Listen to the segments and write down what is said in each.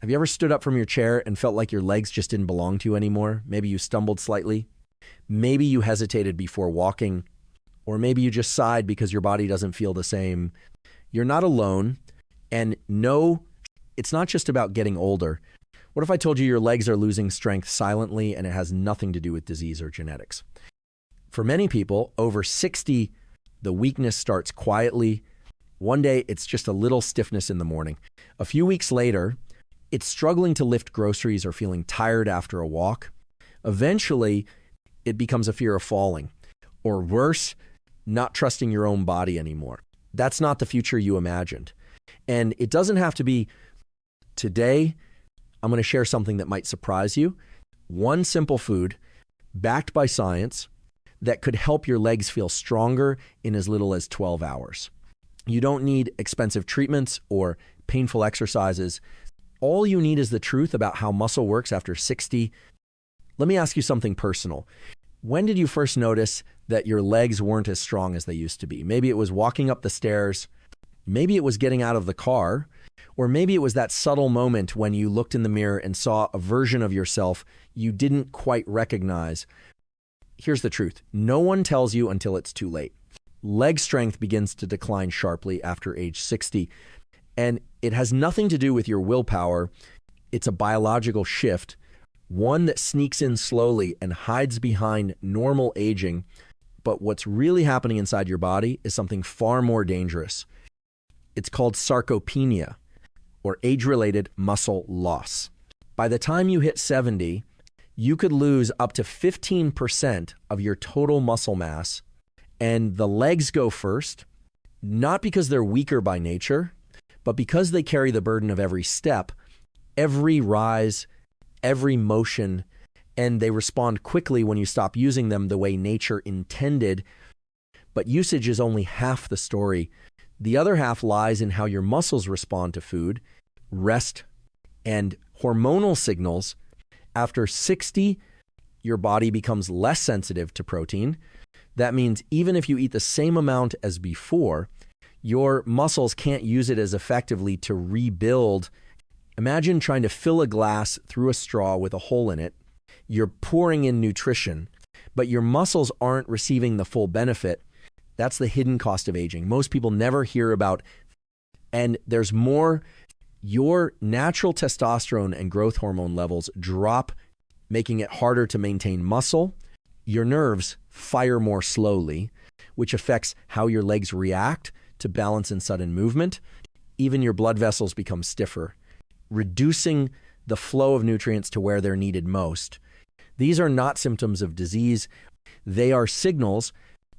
Have you ever stood up from your chair and felt like your legs just didn't belong to you anymore? Maybe you stumbled slightly. Maybe you hesitated before walking, or maybe you just sighed because your body doesn't feel the same. You're not alone. And no, it's not just about getting older. What if I told you your legs are losing strength silently and it has nothing to do with disease or genetics? For many people, over 60, the weakness starts quietly. One day, it's just a little stiffness in the morning. A few weeks later, it's struggling to lift groceries or feeling tired after a walk. Eventually, it becomes a fear of falling, or worse, not trusting your own body anymore. That's not the future you imagined. And it doesn't have to be today. I'm going to share something that might surprise you. One simple food, backed by science, that could help your legs feel stronger in as little as 12 hours. You don't need expensive treatments or painful exercises. All you need is the truth about how muscle works after 60. Let me ask you something personal. When did you first notice that your legs weren't as strong as they used to be? Maybe it was walking up the stairs. Maybe it was getting out of the car. Or maybe it was that subtle moment when you looked in the mirror and saw a version of yourself you didn't quite recognize. Here's the truth. No one tells you until it's too late. Leg strength begins to decline sharply after age 60. And it has nothing to do with your willpower. It's a biological shift, one that sneaks in slowly and hides behind normal aging. But what's really happening inside your body is something far more dangerous. It's called sarcopenia, or age-related muscle loss. By the time you hit 70, you could lose up to 15% of your total muscle mass, and the legs go first, not because they're weaker by nature, but because they carry the burden of every step, every rise, every motion, and they respond quickly when you stop using them the way nature intended. But usage is only half the story. The other half lies in how your muscles respond to food, rest, and hormonal signals. After 60, your body becomes less sensitive to protein. That means even if you eat the same amount as before, your muscles can't use it as effectively to rebuild. Imagine trying to fill a glass through a straw with a hole in it. You're pouring in nutrition, but your muscles aren't receiving the full benefit. That's the hidden cost of aging. Most people never hear about, and there's more. Your natural testosterone and growth hormone levels drop, making it harder to maintain muscle. Your nerves fire more slowly, which affects how your legs react to balance and sudden movement. Even your blood vessels become stiffer, reducing the flow of nutrients to where they're needed most. These are not symptoms of disease. They are signals,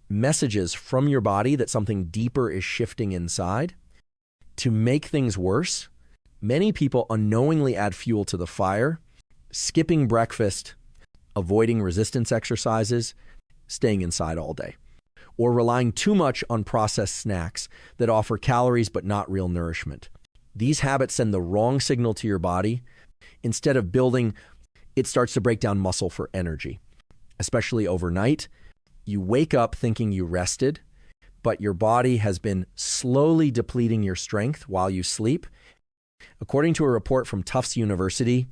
messages from your body that something deeper is shifting inside. To make things worse, many people unknowingly add fuel to the fire, skipping breakfast, avoiding resistance exercises, staying inside all day, or relying too much on processed snacks that offer calories but not real nourishment. These habits send the wrong signal to your body. Instead of building, it starts to break down muscle for energy, especially overnight. You wake up thinking you rested, but your body has been slowly depleting your strength while you sleep. According to a report from Tufts University,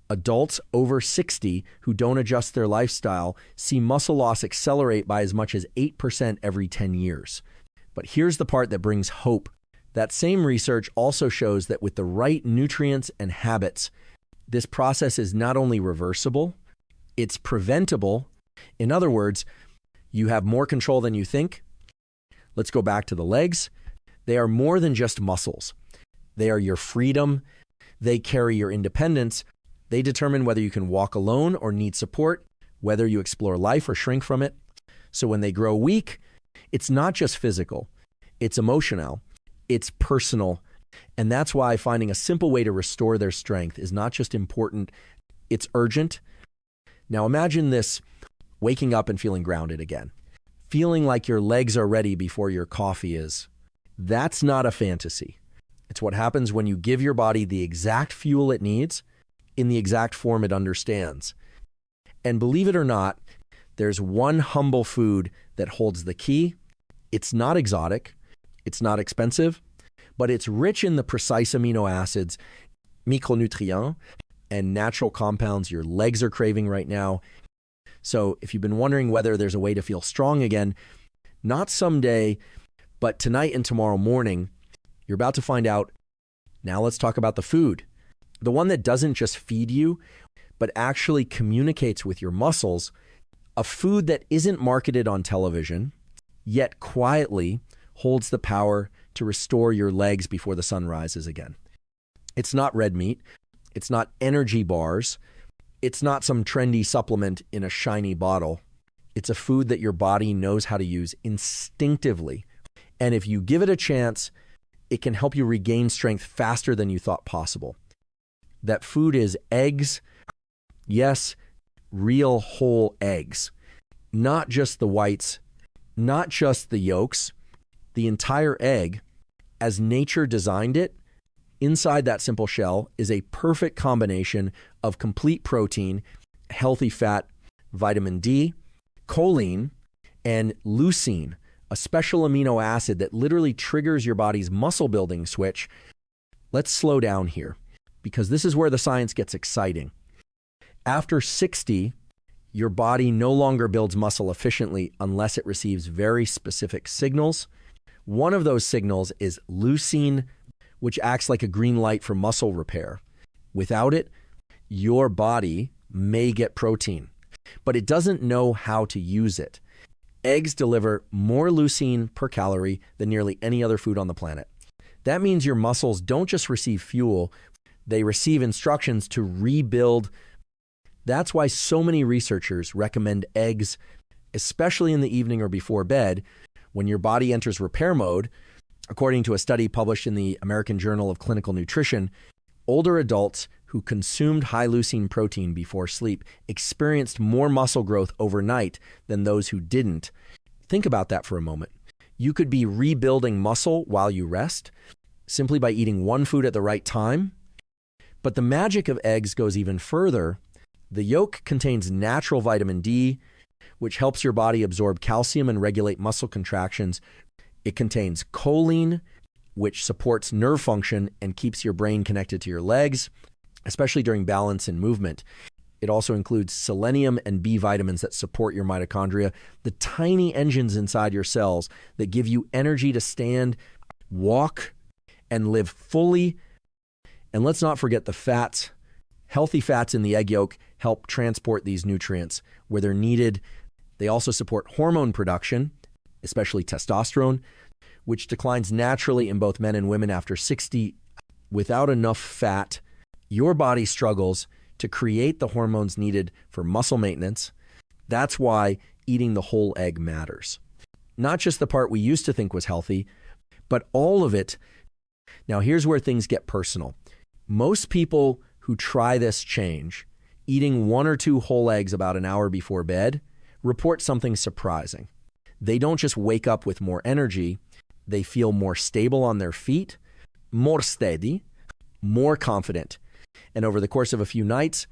adults over 60 who don't adjust their lifestyle see muscle loss accelerate by as much as 8% every 10 years. But here's the part that brings hope. That same research also shows that with the right nutrients and habits, this process is not only reversible, it's preventable. In other words, you have more control than you think. Let's go back to the legs. They are more than just muscles. They are your freedom. They carry your independence. They determine whether you can walk alone or need support, whether you explore life or shrink from it. So when they grow weak, it's not just physical, it's emotional, it's personal. And that's why finding a simple way to restore their strength is not just important, it's urgent. Now imagine this, waking up and feeling grounded again, feeling like your legs are ready before your coffee is. That's not a fantasy. It's what happens when you give your body the exact fuel it needs in the exact form it understands. And believe it or not, there's one humble food that holds the key. It's not exotic, it's not expensive, but it's rich in the precise amino acids micronutrients and natural compounds your legs are craving right now. So if you've been wondering whether there's a way to feel strong again, not someday, but tonight and tomorrow morning, you're about to find out. Now let's talk about the food. The one that doesn't just feed you, but actually communicates with your muscles. A food that isn't marketed on television, yet quietly holds the power to restore your legs before the sun rises again. It's not red meat. It's not energy bars. It's not some trendy supplement in a shiny bottle. It's a food that your body knows how to use instinctively. And if you give it a chance, it can help you regain strength faster than you thought possible. That food is eggs. Yes, real whole eggs. Not just the whites, not just the yolks, the entire egg, as nature designed it. Inside that simple shell is a perfect combination of complete protein, healthy fat, vitamin D, choline, and leucine, a special amino acid that literally triggers your body's muscle building switch. Let's slow down here, because this is where the science gets exciting. After 60, your body no longer builds muscle efficiently unless it receives very specific signals. One of those signals is leucine, which acts like a green light for muscle repair. Without it, your body may get protein, but it doesn't know how to use it. Eggs deliver more leucine per calorie than nearly any other food on the planet. That means your muscles don't just receive fuel, they receive instructions to rebuild. That's why so many researchers recommend eggs, especially in the evening or before bed, when your body enters repair mode. According to a study published in the American Journal of Clinical Nutrition, older adults who consumed high leucine protein before sleep experienced more muscle growth overnight than those who didn't. Think about that for a moment. You could be rebuilding muscle while you rest simply by eating one food at the right time. But the magic of eggs goes even further. The yolk contains natural vitamin D, which helps your body absorb calcium and regulate muscle contractions. It contains choline, which supports nerve function and keeps your brain connected to your legs, especially during balance and movement. It also includes selenium and B vitamins that support your mitochondria, the tiny engines inside your cells that give you energy to stand, walk, and live fully. And let's not forget the fats. Healthy fats in the egg yolk help transport these nutrients where they're needed. They also support hormone production, especially testosterone, which declines naturally in both men and women after 60. Without enough fat, your body struggles to create the hormones needed for muscle maintenance. That's why eating the whole egg matters. Not just the part we used to think was healthy, but all of it. Now, here's where things get personal. Most people who try this change, eating 1 or 2 whole eggs about an hour before bed, report something surprising. They don't just wake up with more energy, they feel more stable on their feet, more steady, more confident. And over the course of a few nights,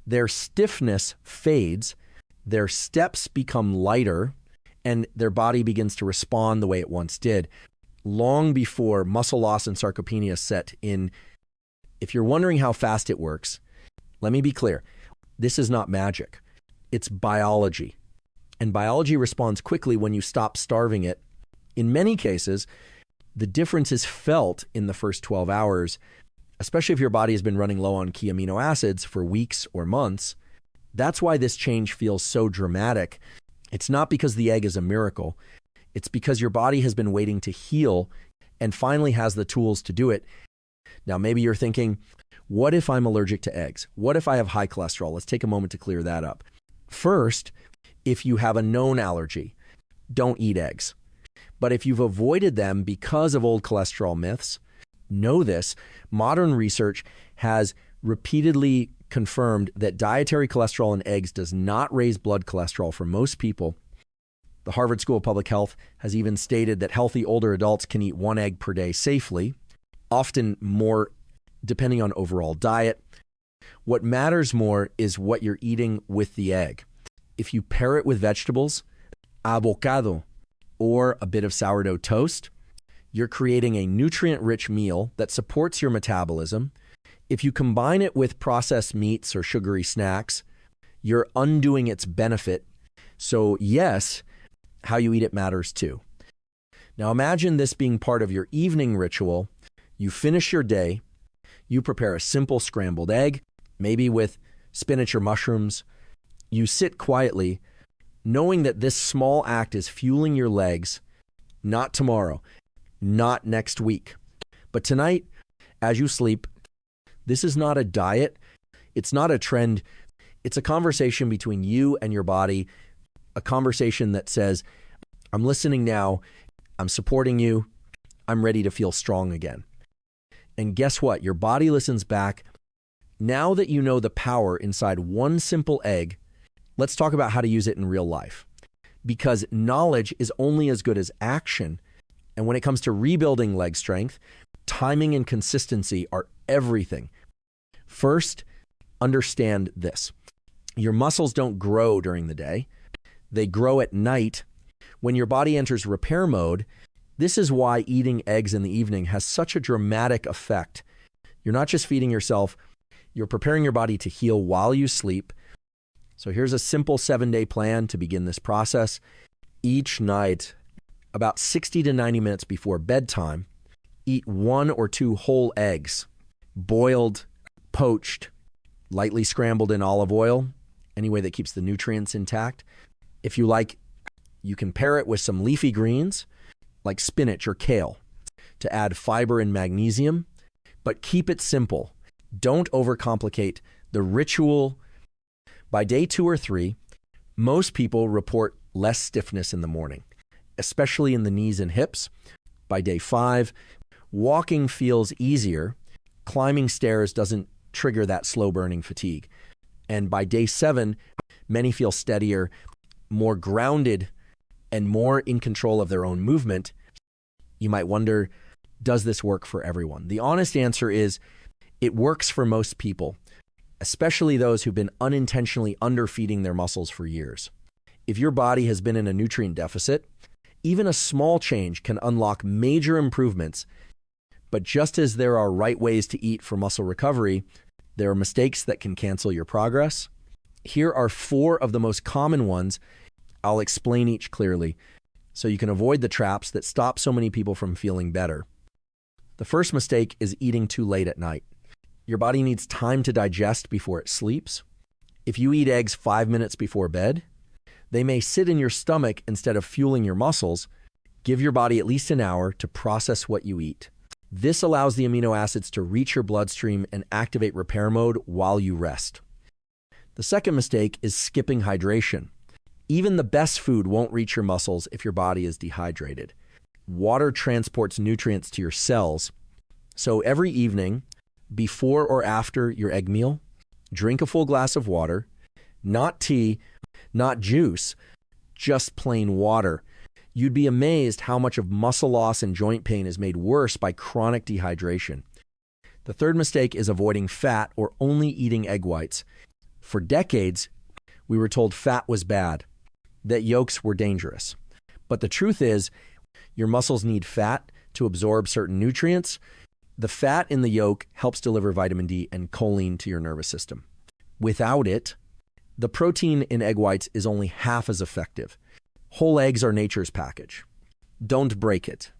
their stiffness fades, their steps become lighter, and their body begins to respond the way it once did, long before muscle loss and sarcopenia set in. If you're wondering how fast it works, let me be clear. This is not magic. It's biology. And biology responds quickly when you stop starving it. In many cases, the difference is felt in the first 12 hours, especially if your body has been running low on key amino acids for weeks or months. That's why this change feels so dramatic. It's not because the egg is a miracle. It's because your body has been waiting to heal and finally has the tools to do it. Now, maybe you're thinking, what if I'm allergic to eggs? What if I have high cholesterol? Let's take a moment to clear that up. First, if you have a known allergy, don't eat eggs. But if you've avoided them because of old cholesterol myths, know this. Modern research has repeatedly confirmed that dietary cholesterol in eggs does not raise blood cholesterol for most people. The Harvard School of Public Health has even stated that healthy older adults can eat 1 egg per day safely, often more depending on overall diet. What matters more is what you're eating with the egg. If you pair it with vegetables, avocado, or a bit of sourdough toast, you're creating a nutrient-rich meal that supports your metabolism. If you combine it with processed meats or sugary snacks, you're undoing its benefit. So yes, how you eat it matters too. Now imagine this being part of your evening ritual. You finish your day, you prepare a simple scrambled egg, maybe with spinach or mushrooms. You sit quietly, knowing that this small act is fueling your legs, not tomorrow, not next week, but tonight, as you sleep. This is not a diet. It's not a trend. It's a conversation between you and your body, a conversation that says, I'm listening now, I'm supporting you, I'm ready to feel strong again. And guess what? Your body listens back. Now that you know the power inside one simple egg, let's talk about how to use it in real life. Because knowledge is only as good as action. And when it comes to rebuilding leg strength, timing and consistency are everything. First, understand this. Your muscles don't grow during the day. They grow at night. When your body enters repair mode, this is why eating eggs in the evening has such a dramatic effect. You're not just feeding yourself, you're preparing your body to heal while you sleep. So here's a simple 7-day plan to begin this process. Each night, about 60 to 90 minutes before bedtime, eat 1 or 2 whole eggs, boiled, poached, lightly scrambled in olive oil, any way that keeps the nutrients intact. If you like, you can pair it with some leafy greens like spinach or kale to add fiber and magnesium, but keep it simple. Don't overcomplicate the ritual. By day 2 or 3, most people report less stiffness in the morning, especially in the knees and hips. By day 5, walking feels easier. Climbing stairs doesn't trigger that slow burning fatigue. And by day 7, many feel steadier, more grounded, and more in control of their own movement. You might wonder, does this work for everyone? The honest answer is, it works for most people, especially those who've been unintentionally underfeeding their muscles for years. If your body has been in a nutrient deficit, even a small change can unlock major improvements. But just as there are right ways to eat for muscle recovery, there are mistakes that can cancel your progress. Here are 4 of the most common ones. I'll explain each clearly so you can avoid the traps that stop so many people from feeling better. The first mistake is eating too late at night. Your body needs time to digest before it sleeps. If you eat eggs 5 minutes before bed, they may sit in your stomach instead of fueling your muscles. Give your body at least an hour to process what you eat. This allows the amino acids to reach your bloodstream and activate repair mode while you rest. The second mistake is skipping hydration. Even the best food won't reach your muscles if your body is dehydrated. Water transports nutrients to your cells. So every evening, before or after your egg meal, drink a full glass of water, not tea, not juice, just plain water. You'd be amazed how much of muscle loss and joint pain is made worse by chronic dehydration. The third mistake is avoiding fat or only eating egg whites. For decades, we were told fat was bad, that yolks were dangerous. But the truth is, your muscles need fat to absorb certain nutrients. The fat in the yolk helps deliver vitamin D and choline to your nervous system. Without it, the protein in egg whites is only half as effective. Whole eggs are nature's package. Don't break it.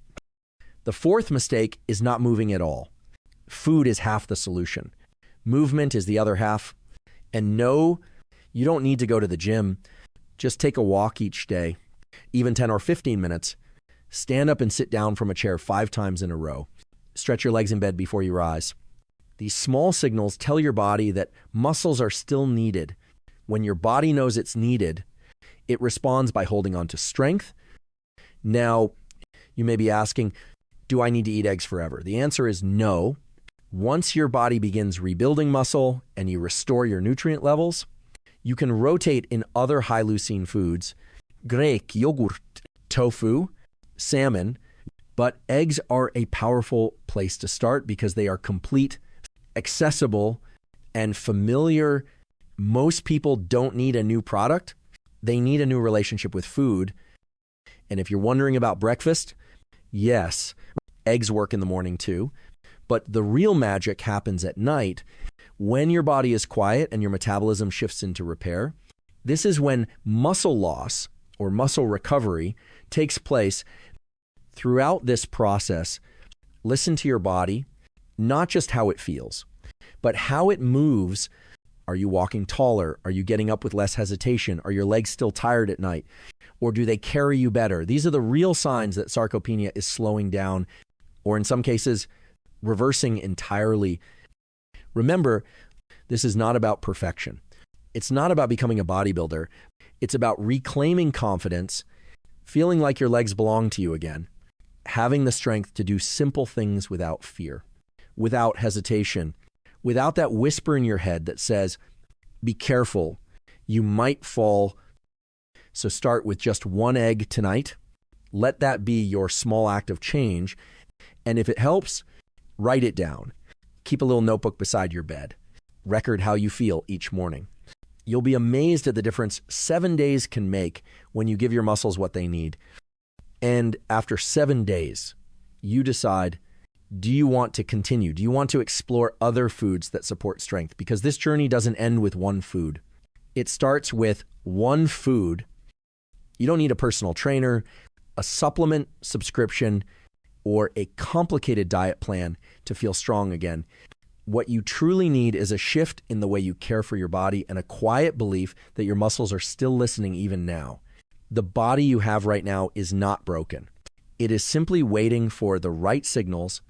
The fourth mistake is not moving at all. Food is half the solution. Movement is the other half. And no, you don't need to go to the gym. Just take a walk each day, even 10 or 15 minutes. Stand up and sit down from a chair 5 times in a row. Stretch your legs in bed before you rise. These small signals tell your body that muscles are still needed. When your body knows it's needed, it responds by holding on to strength. Now, you may be asking, do I need to eat eggs forever? The answer is no. Once your body begins rebuilding muscle and you restore your nutrient levels, you can rotate in other high leucine foods, grek, yogurt, tofu, salmon, but eggs are a powerful place to start because they are complete, accessible, and familiar. Most people don't need a new product. They need a new relationship with food. And if you're wondering about breakfast, yes, eggs work in the morning too. But the real magic happens at night when your body is quiet and your metabolism shifts into repair. This is when muscle loss or muscle recovery takes place. Throughout this process, listen to your body, not just how it feels, but how it moves. Are you walking taller? Are you getting up with less hesitation? Are your legs still tired at night? Or do they carry you better? These are the real signs that sarcopenia is slowing down, or in some cases, reversing entirely. Remember, this is not about perfection. It's not about becoming a bodybuilder. It's about reclaiming confidence, feeling like your legs belong to you again, having the strength to do simple things without fear, without hesitation, without that whisper in your head that says, be careful, you might fall. So start with just one egg tonight. Let that be your small act of change. And if it helps, write it down. Keep a little notebook beside your bed. Record how you feel each morning. You'll be amazed at the difference 7 days can make when you give your muscles what they need. And after 7 days, you decide, do you want to continue? Do you want to explore other foods that support strength? Because this journey doesn't end with one food. It starts with one food. You don't need a personal trainer, a supplement subscription, or a complicated diet plan to feel strong again. What you truly need is a shift in the way you care for your body and a quiet belief that your muscles are still listening even now. The body you have right now is not broken. It is simply waiting for the right signals,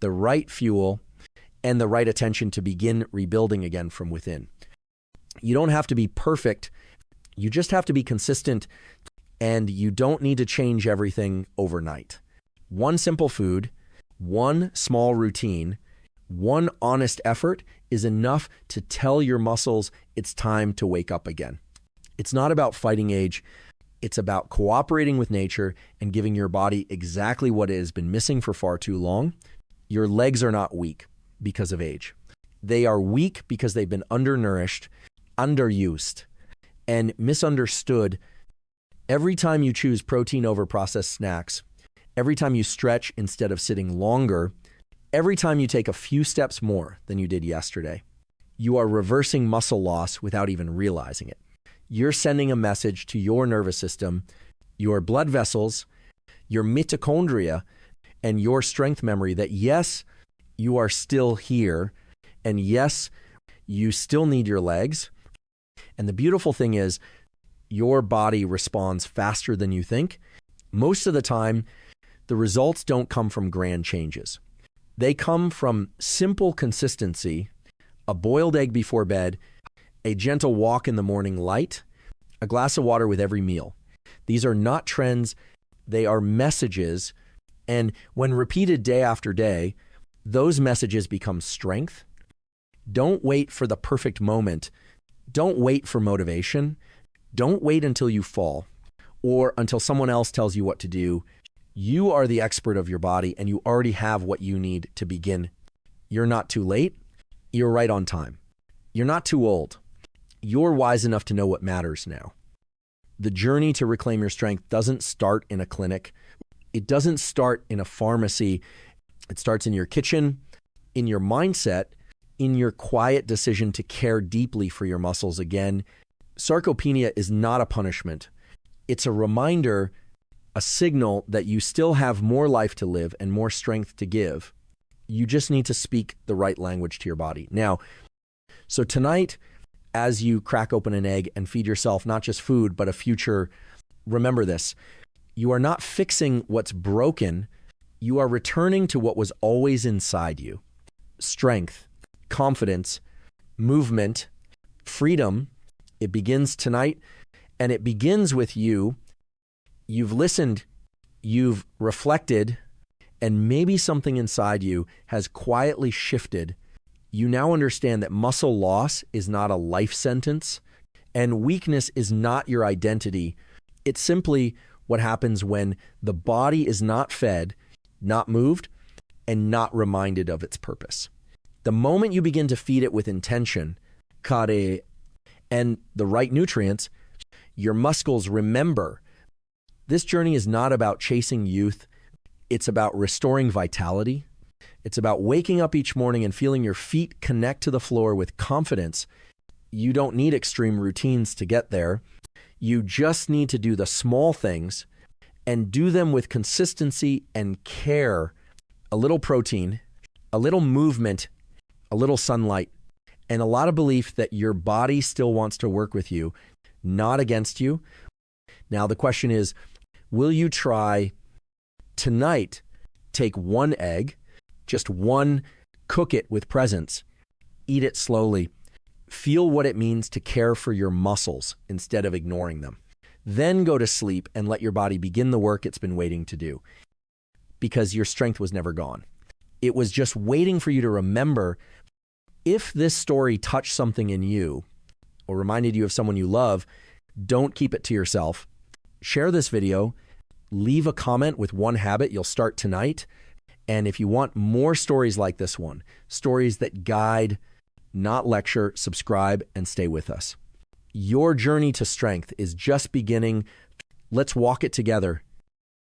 the right fuel, and the right attention to begin rebuilding again from within. You don't have to be perfect. You just have to be consistent, and you don't need to change everything overnight. One simple food, one small routine, one honest effort is enough to tell your muscles it's time to wake up again. It's not about fighting age. It's about cooperating with nature and giving your body exactly what it has been missing for far too long. Your legs are not weak because of age. They are weak because they've been undernourished, underused, and misunderstood. Every time you choose protein over processed snacks, every time you stretch instead of sitting longer, every time you take a few steps more than you did yesterday, you are reversing muscle loss without even realizing it. You're sending a message to your nervous system, your blood vessels, your mitochondria, and your strength memory that yes, you are still here, and yes, you still need your legs. And the beautiful thing is, your body responds faster than you think. Most of the time, the results don't come from grand changes. They come from simple consistency, a boiled egg before bed, a gentle walk in the morning light, a glass of water with every meal. These are not trends, they are messages. And when repeated day after day, those messages become strength. Don't wait for the perfect moment. Don't wait for motivation. Don't wait until you fall or until someone else tells you what to do. You are the expert of your body and you already have what you need to begin. You're not too late. You're right on time. You're not too old. You're wise enough to know what matters now. The journey to reclaim your strength doesn't start in a clinic. It doesn't start in a pharmacy. It starts in your kitchen, in your mindset, in your quiet decision to care deeply for your muscles again. Sarcopenia is not a punishment. It's a reminder, a signal that you still have more life to live and more strength to give. You just need to speak the right language to your body. Now, so tonight, as you crack open an egg and feed yourself not just food, but a future, remember this. You are not fixing what's broken. You are returning to what was always inside you. Strength, confidence, movement, freedom. It begins tonight, and it begins with you. You've listened, you've reflected, and maybe something inside you has quietly shifted. You now understand that muscle loss is not a life sentence, and weakness is not your identity. It's simply what happens when the body is not fed, not moved, and not reminded of its purpose. The moment you begin to feed it with intention, kare, and the right nutrients, your muscles remember. This journey is not about chasing youth. It's about restoring vitality, It's about waking up each morning and feeling your feet connect to the floor with confidence. You don't need extreme routines to get there. You just need to do the small things and do them with consistency and care. A little protein, a little movement, a little sunlight, and a lot of belief that your body still wants to work with you, not against you. Now, the question is, will you try tonight, take one egg, just one, cook it with presence, eat it slowly, feel what it means to care for your muscles instead of ignoring them. Then go to sleep and let your body begin the work it's been waiting to do, because your strength was never gone. It was just waiting for you to remember. If this story touched something in you or reminded you of someone you love, don't keep it to yourself. Share this video, leave a comment with one habit you'll start tonight. And if you want more stories like this one, stories that guide, not lecture, subscribe and stay with us. Your journey to strength is just beginning. Let's walk it together